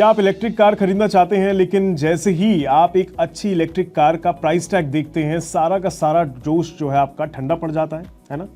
क्या आप electric car खरीदना चाहते हैं, लेकिन जैसे ही आप एक अच्छी इलेक्ट्रिक कार का प्राइस टैग देखते हैं, सारा का सारा जोश जो है आपका ठंडा पड़ जाता है ना।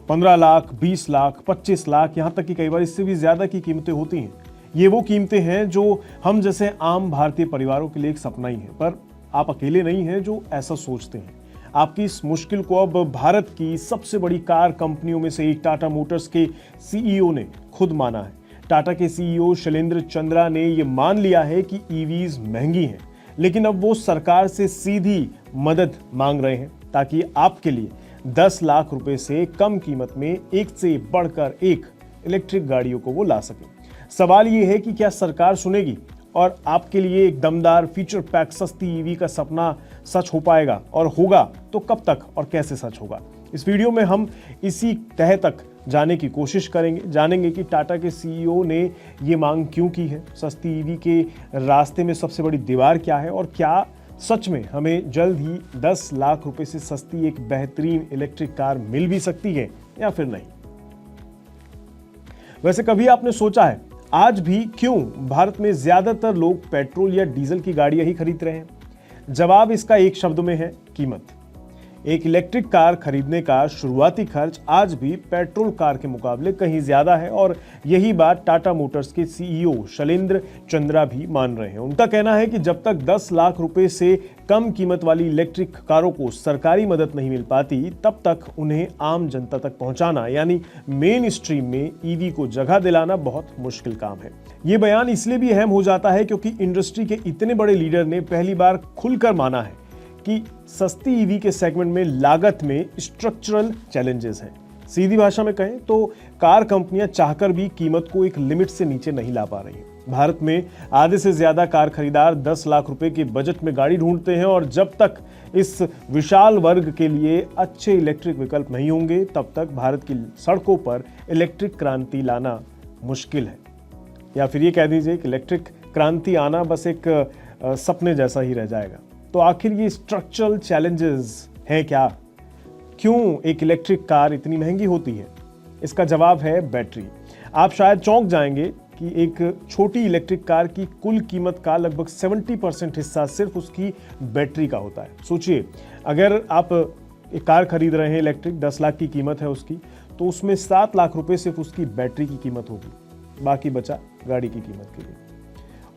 15 लाख, 20 लाख, 25 लाख, यहाँ तक कि कई बार इससे भी ज़्यादा की कीमतें होती हैं। ये वो कीमतें हैं जो हम जैसे आम भारतीय परिवारों के लिए एक सपना ही है, पर आप अकेले नहीं हैं जो ऐसा सोचते हैं। आपकी इस मुश्किल को अब भारत की सबसे बड़ी कार कंपनियों में से एक टाटा मोटर्स के सीईओ ने खुद माना है। टाटा के सीईओ शैलेंद्र चंद्रा ने यह मान लिया है कि ईवीज महंगी हैं, लेकिन अब वो सरकार से सीधी मदद मांग रहे हैं ताकि आपके लिए 10 लाख रुपए से कम कीमत में एक से बढ़कर एक इलेक्ट्रिक गाड़ियों को वो ला सके। सवाल ये है कि क्या सरकार सुनेगी और आपके लिए एक दमदार फीचर पैक सस्ती ईवी का सपना सच हो पाएगा, और होगा तो कब तक और कैसे सच होगा। इस वीडियो में हम इसी तह तक जाने की कोशिश करेंगे, जानेंगे कि टाटा के सीईओ ने ये मांग क्यों की है, सस्ती ईवी के रास्ते में सबसे बड़ी दीवार क्या है, और क्या सच में हमें जल्द ही 10 लाख रुपए से सस्ती एक बेहतरीन इलेक्ट्रिक कार मिल भी सकती है या फिर नहीं। वैसे कभी आपने सोचा है आज भी क्यों भारत में ज्यादातर लोग पेट्रोल या डीजल की गाड़ियां ही खरीद रहे हैं? जवाब इसका एक शब्द में है, कीमत। एक इलेक्ट्रिक कार खरीदने का शुरुआती खर्च आज भी पेट्रोल कार के मुकाबले कहीं ज्यादा है, और यही बात टाटा मोटर्स के सीईओ शैलेंद्र चंद्रा भी मान रहे हैं। उनका कहना है कि जब तक 10 लाख रुपए से कम कीमत वाली इलेक्ट्रिक कारों को सरकारी मदद नहीं मिल पाती, तब तक उन्हें आम जनता तक पहुंचाना यानी मेन स्ट्रीम में ईवी को जगह दिलाना बहुत मुश्किल काम है। ये बयान इसलिए भी अहम हो जाता है क्योंकि इंडस्ट्री के इतने बड़े लीडर ने पहली बार खुलकर माना है कि सस्ती ईवी के सेगमेंट में लागत में स्ट्रक्चरल चैलेंजेस हैं। सीधी भाषा में कहें तो कार कंपनियां चाहकर भी कीमत को एक लिमिट से नीचे नहीं ला पा रही। भारत में आधे से ज्यादा कार खरीदार 10 लाख रुपए के बजट में गाड़ी ढूंढते हैं, और जब तक इस विशाल वर्ग के लिए अच्छे इलेक्ट्रिक विकल्प नहीं होंगे, तब तक भारत की सड़कों पर इलेक्ट्रिक क्रांति लाना मुश्किल है। या फिर ये कह दीजिए कि इलेक्ट्रिक क्रांति आना बस एक सपने जैसा ही रह जाएगा। तो आखिर ये स्ट्रक्चरल चैलेंजेस हैं क्या? क्यों एक इलेक्ट्रिक कार इतनी महंगी होती है? इसका जवाब है बैटरी। आप शायद चौंक जाएंगे कि एक छोटी इलेक्ट्रिक कार की कुल कीमत का लगभग 70% हिस्सा सिर्फ उसकी बैटरी का होता है। सोचिए, अगर आप एक कार खरीद रहे हैं इलेक्ट्रिक, 10 लाख की कीमत है उसकी, तो उसमें 7 लाख रुपए सिर्फ उसकी बैटरी की कीमत होगी, बाकी बचा गाड़ी की कीमत के लिए।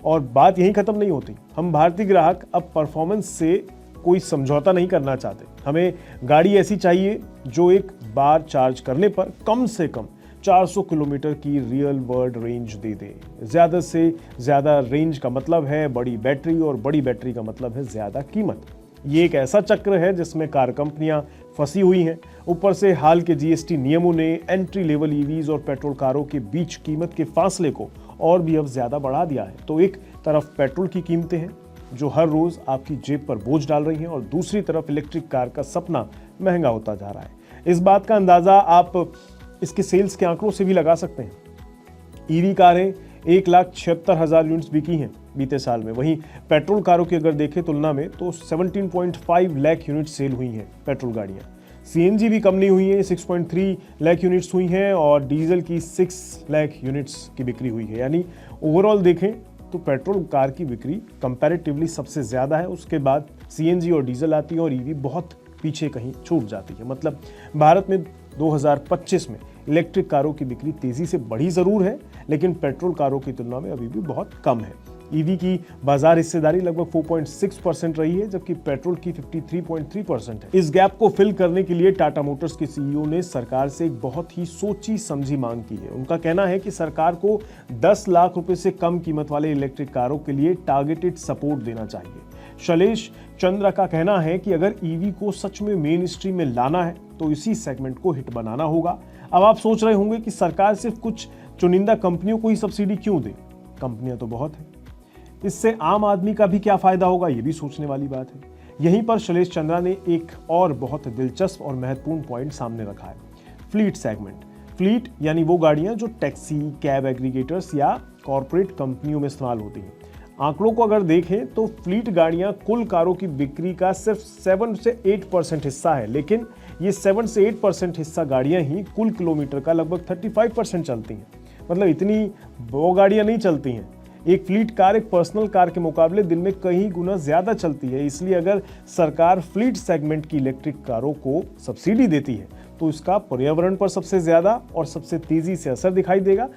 और बात यहीं खत्म नहीं होती। हम भारतीय ग्राहक अब परफॉर्मेंस से कोई समझौता नहीं करना चाहते। हमें गाड़ी ऐसी चाहिए जो एक बार चार्ज करने पर कम से कम 400 किलोमीटर की रियल वर्ल्ड रेंज दे दे। ज़्यादा से ज़्यादा रेंज का मतलब है बड़ी बैटरी, और बड़ी बैटरी का मतलब है ज़्यादा कीमत। ये एक ऐसा चक्र है जिसमें कार कंपनियां फंसी हुई हैं। ऊपर से हाल के जीएसटी नियमों ने एंट्री लेवल ईवीज और पेट्रोल कारों के बीच कीमत के फासले को और भी अब ज्यादा बढ़ा दिया है। तो एक तरफ पेट्रोल की कीमतें हैं जो हर रोज आपकी जेब पर बोझ डाल रही हैं, और दूसरी तरफ इलेक्ट्रिक कार का सपना महंगा होता जा रहा है। इस बात का अंदाजा आप इसके सेल्स के आंकड़ों से भी लगा सकते हैं। ईवी कारें 1,76,000 यूनिट्स बिकी हैं बीते साल में। वहीं पेट्रोल कारों की अगर देखें तुलना में, तो 17.5 लाख यूनिट सेल हुई हैं पेट्रोल गाड़ियां। सीएनजी भी कम नहीं हुई है, 6.3 लाख यूनिट्स हुई हैं, और डीजल की 6 लाख यूनिट्स की बिक्री हुई है। यानी ओवरऑल देखें तो पेट्रोल कार की बिक्री कंपैरेटिवली सबसे ज़्यादा है, उसके बाद सीएनजी और डीजल आती है, और ईवी बहुत पीछे कहीं छूट जाती है। मतलब भारत में 2025 में इलेक्ट्रिक कारों की बिक्री तेज़ी से बढ़ी ज़रूर है, लेकिन पेट्रोल कारों की तुलना में अभी भी बहुत कम है। ईवी की बाजार हिस्सेदारी लगभग 4.6% रही है, जबकि पेट्रोल की 53.3% है। इस गैप को फिल करने के लिए टाटा मोटर्स के सीईओ ने सरकार से एक बहुत ही सोची समझी मांग की है। उनका कहना है कि सरकार को 10 लाख रुपए से कम कीमत वाले इलेक्ट्रिक कारों के लिए टारगेटेड सपोर्ट देना चाहिए। शैलेश चंद्रा का कहना है कि अगर ईवी को सच में मेन स्ट्रीम में लाना है तो इसी सेगमेंट को हिट बनाना होगा। अब आप सोच रहे होंगे कि सरकार सिर्फ कुछ चुनिंदा कंपनियों को ही सब्सिडी क्यों दे? कंपनियां तो बहुत हैं, इससे आम आदमी का भी क्या फायदा होगा, ये भी सोचने वाली बात है। यहीं पर शैलेश चंद्रा ने एक और बहुत दिलचस्प और महत्वपूर्ण पॉइंट सामने रखा है, फ्लीट सेगमेंट। फ्लीट यानी वो गाड़ियां जो टैक्सी, कैब एग्रीगेटर्स या कॉरपोरेट कंपनियों में इस्तेमाल होती हैं। आंकड़ों को अगर देखें तो फ्लीट गाड़ियां कुल कारों की बिक्री का सिर्फ 7 से 8% हिस्सा है, लेकिन ये 7 से 8% हिस्सा गाड़ियां ही कुल किलोमीटर का लगभग 35% चलती हैं। मतलब इतनी वो गाड़ियां नहीं चलती हैं। एक फ्लीट कार एक पर्सनल कार के मुकाबले दिन में कई गुना ज्यादा चलती है। इसलिए अगर सरकार फ्लीट सेगमेंट की इलेक्ट्रिक कारों को सब्सिडी देती है तो इसका पर्यावरण पर सबसे ज्यादा और सबसे तेजी से असर दिखाई देगा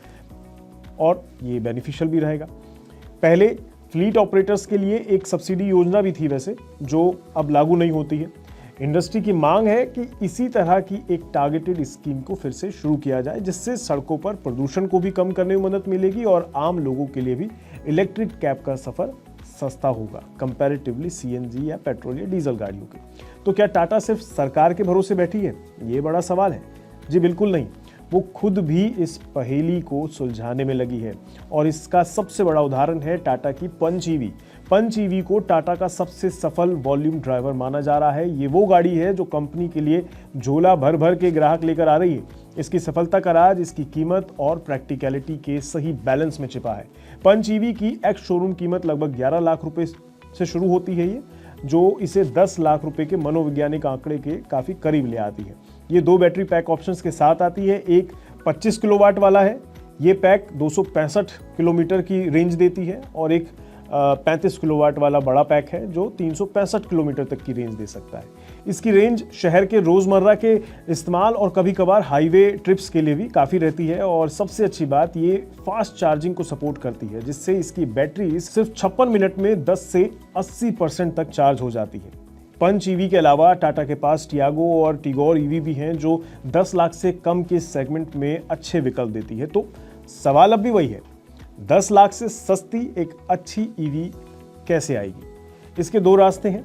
और ये बेनिफिशियल भी रहेगा। पहले फ्लीट ऑपरेटर्स के लिए एक सब्सिडी योजना भी थी वैसे, जो अब लागू नहीं होती है। इंडस्ट्री की मांग है कि इसी तरह की एक टारगेटेड स्कीम को फिर से शुरू किया जाए, जिससे सड़कों पर प्रदूषण को भी कम करने में मदद मिलेगी और आम लोगों के लिए भी इलेक्ट्रिक कैब का सफर सस्ता होगा कंपैरेटिवली सीएनजी या पेट्रोल या डीजल गाड़ियों के। तो क्या टाटा सिर्फ सरकार के भरोसे बैठी है? ये बड़ा सवाल है। जी बिल्कुल नहीं, वो खुद भी इस पहेली को सुलझाने में लगी है और इसका सबसे बड़ा उदाहरण है टाटा की पंच ईवी। पंच ईवी को टाटा का सबसे सफल वॉल्यूम ड्राइवर माना जा रहा है। ये वो गाड़ी है जो कंपनी के लिए झोला भर भर के ग्राहक लेकर आ रही है। इसकी सफलता का राज इसकी कीमत और प्रैक्टिकलिटी के सही बैलेंस में छिपा है। पंच ईवी की एक्स शोरूम कीमत लगभग 11 लाख रुपए से शुरू होती है, ये जो इसे 10 लाख रुपए के मनोवैज्ञानिक आंकड़े के काफी करीब ले आती है। ये 2 बैटरी पैक ऑप्शंस के साथ आती है। एक 25 किलोवाट वाला है, ये पैक 265 किलोमीटर की रेंज देती है और एक 35 किलोवाट वाला बड़ा पैक है जो 365 किलोमीटर तक की रेंज दे सकता है। इसकी रेंज शहर के रोजमर्रा के इस्तेमाल और कभी कभार हाईवे ट्रिप्स के लिए भी काफ़ी रहती है और सबसे अच्छी बात ये फास्ट चार्जिंग को सपोर्ट करती है, जिससे इसकी बैटरी सिर्फ 56 मिनट में 10 से 80% तक चार्ज हो जाती है। पंच ईवी के अलावा टाटा के पास टियागो और टिगोर ईवी भी हैं जो 10 लाख से कम के सेगमेंट में अच्छे विकल्प देती है। तो सवाल अब भी वही है, 10 लाख से सस्ती एक अच्छी ईवी कैसे आएगी? इसके 2 रास्ते हैं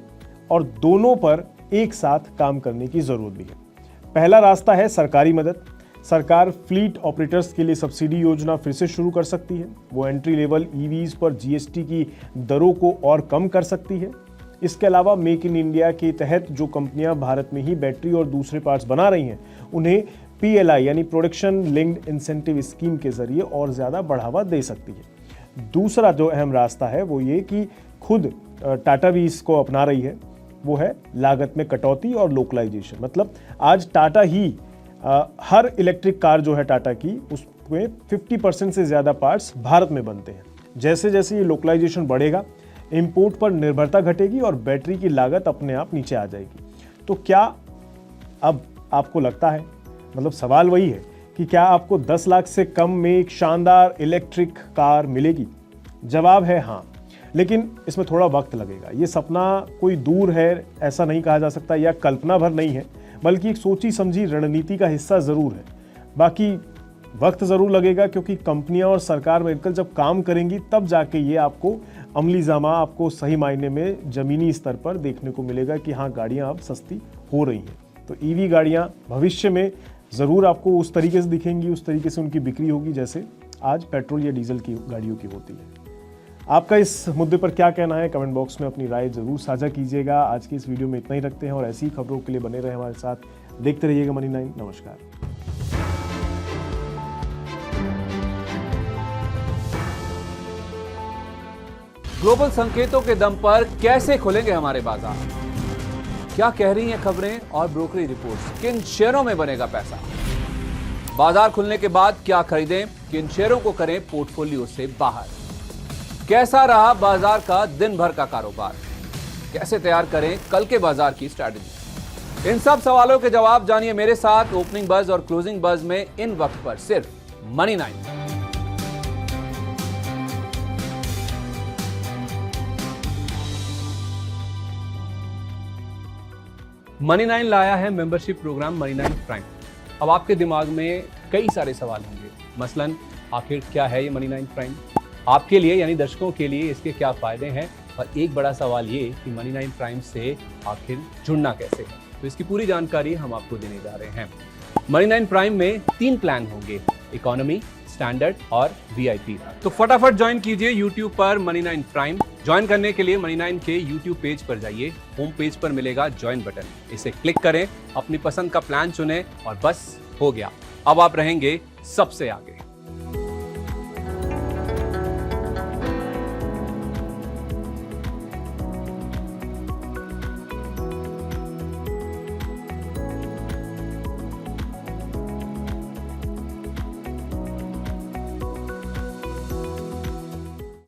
और दोनों पर एक साथ काम करने की जरूरत भी है। पहला रास्ता है सरकारी मदद। सरकार फ्लीट ऑपरेटर्स के लिए सब्सिडी योजना फिर से शुरू कर सकती है। वो एंट्री लेवल ईवीज पर जीएसटी की दरों को और कम कर सकती है। इसके अलावा मेक इन इंडिया के तहत जो कंपनियां भारत में ही बैटरी और दूसरे पार्ट्स बना रही हैं, उन्हें PLI यानी प्रोडक्शन लिंक्ड इंसेंटिव स्कीम के जरिए और ज़्यादा बढ़ावा दे सकती है। दूसरा जो अहम रास्ता है वो ये कि खुद टाटा भी इसको अपना रही है, वो है लागत में कटौती और लोकलाइजेशन। मतलब आज टाटा ही हर इलेक्ट्रिक कार जो है टाटा की, उसमें 50% से ज़्यादा पार्ट्स भारत में बनते हैं। जैसे जैसे ये लोकलाइजेशन बढ़ेगा, इंपोर्ट पर निर्भरता घटेगी और बैटरी की लागत अपने आप नीचे आ जाएगी। तो क्या अब आपको लगता है, मतलब सवाल वही है कि क्या आपको 10 लाख से कम में एक शानदार इलेक्ट्रिक कार मिलेगी? जवाब है हाँ, लेकिन इसमें थोड़ा वक्त लगेगा। ये सपना कोई दूर है ऐसा नहीं कहा जा सकता या कल्पना भर नहीं है, बल्कि एक सोची समझी रणनीति का हिस्सा ज़रूर है। बाकी वक्त ज़रूर लगेगा क्योंकि कंपनियां और सरकार मिलकर जब काम करेंगी तब जाके ये आपको अमली जामा आपको सही मायने में ज़मीनी स्तर पर देखने को मिलेगा कि हाँ गाड़ियाँ अब सस्ती हो रही हैं। तो ईवी गाड़ियाँ भविष्य में ज़रूर आपको उस तरीके से दिखेंगी, उस तरीके से उनकी बिक्री होगी जैसे आज पेट्रोल या डीजल की गाड़ियों की होती है। आपका इस मुद्दे पर क्या कहना है? कमेंट बॉक्स में अपनी राय ज़रूर साझा कीजिएगा। आज की इस वीडियो में इतना ही रखते हैं और ऐसी ही खबरों के लिए बने रहे हमारे साथ। देखते रहिएगा मनी 9। नमस्कार। ग्लोबल संकेतों के दम पर कैसे खुलेंगे हमारे बाजार? क्या कह रही हैं खबरें और ब्रोकरेज रिपोर्ट्स? किन शेयरों में बनेगा पैसा? बाजार खुलने के बाद क्या खरीदें, किन शेयरों को करें पोर्टफोलियो से बाहर? कैसा रहा बाजार का दिन भर का कारोबार? कैसे तैयार करें कल के बाजार की स्ट्रैटेजी? इन सब सवालों के जवाब जानिए मेरे साथ ओपनिंग बज और क्लोजिंग बज में इन वक्त पर सिर्फ मनी 9। मनी 9 लाया है मेंबरशिप प्रोग्राम मनी 9 प्राइम। अब आपके दिमाग में कई सारे सवाल होंगे, मसलन आखिर क्या है ये मनी 9 प्राइम, आपके लिए यानी दर्शकों के लिए इसके क्या फायदे हैं, और एक बड़ा सवाल ये कि मनी 9 प्राइम से आखिर जुड़ना कैसे है। तो इसकी पूरी जानकारी हम आपको देने जा रहे हैं। मनी 9 प्राइम में 3 प्लान होंगे, इकोनॉमी, स्टैंडर्ड और VIP। तो फटाफट ज्वाइन कीजिए YouTube पर मनी 9 प्राइम। ज्वाइन करने के लिए मनी 9 के YouTube पेज पर जाइए, होम पेज पर मिलेगा ज्वाइन बटन, इसे क्लिक करें, अपनी पसंद का प्लान चुनें और बस हो गया, अब आप रहेंगे सबसे आगे।